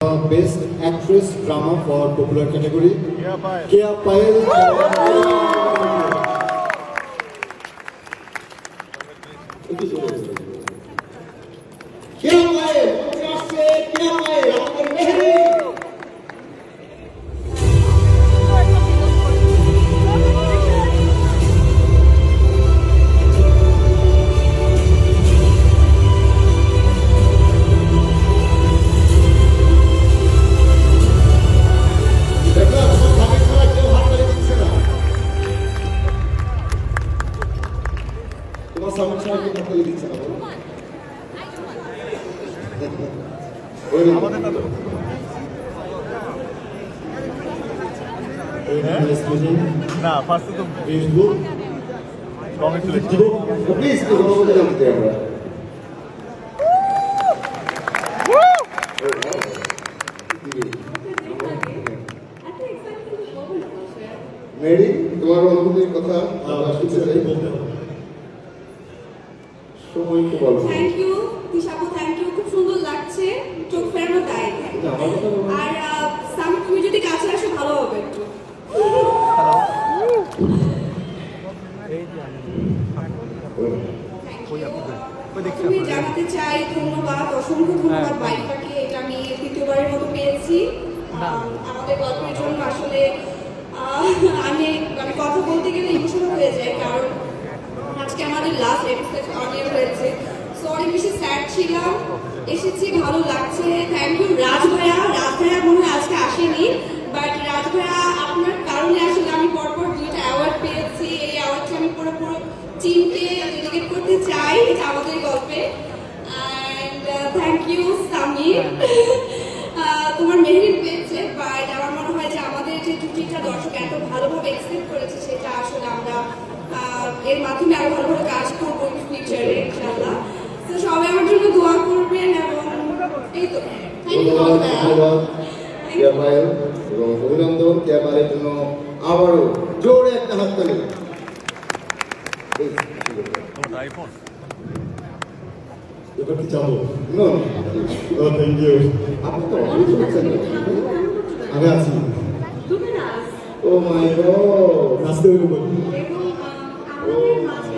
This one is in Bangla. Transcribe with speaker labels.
Speaker 1: Best Actress Drama for Popular Category. Kia Payal.
Speaker 2: না ফার্স্টে তো
Speaker 1: Facebook
Speaker 2: কংগ্রেচুলেশন
Speaker 1: প্লিজ বলতে জানতে আমরা মেরি তোমার অনুভূতির কথা শুনতে চাই সময় তো বলো
Speaker 3: থ্যাংক ইউ দিশাপু থ্যাংক ইউ খুব সুন্দর লাগছে চোখ ফেরানো তাই আর সাম তুমি যদি কাছে আসো ভালো হবে একটু তুমি জানাতে চাই ধন্যবাদ অসংখ্য ধন্যবাদ বাইকটাকে এটা আমি দ্বিতীয়বারের মতো পেয়েছি আমাদের গল্পের জন্য আসলে আমি কথা বলতে গেলে ইমোশনাল হয়ে যায় কারণ আজকে আমাদের লাস্ট এপিসোড অন এয়ার হয়েছে সো অনেক বেশি স্যাড ছিলাম এসেছি ভালো লাগছে থ্যাংক ইউ রাজ ভাইয়া মনে হয় আজকে আসেনি বাট রাজ ভাইয়া আপনার কারণে আসলে আমি পরপর 2টা অ্যাওয়ার্ড পেয়েছি এই অ্যাওয়ার্ডটা আমি পুরো টিমকে ডেডিকেট করতে চাই এটা আমাদের গল্পে অ্যান্ড থ্যাংক ইউ সামি তোমার মেহেরিন পেয়েছে বাট আমার মনে হয় যে আমাদের যে জুটিটা দর্শক এত ভালোভাবে এক্সপেক্ট করেছে সেটা আসলে আমরা এর মাধ্যমে আরো ভালোভাবে কাজ করবো ফিউচারে ইনশাআল্লাহ তো সবাই আমার জন্য দোয়া করবেন এবং এই তো
Speaker 1: ধন্যবাদ কিয়া পায়েল এবং অভিনন্দন কিয়া পায়েলের জন্য আবারও জোরে একটা হাততালি
Speaker 2: আইফোন
Speaker 1: এবার কি যাবো নো থ্যাংক ইউ আপনি তো আমি আছি ও মাই গড নাচতে হইব
Speaker 3: এবং আমাদের মাঝে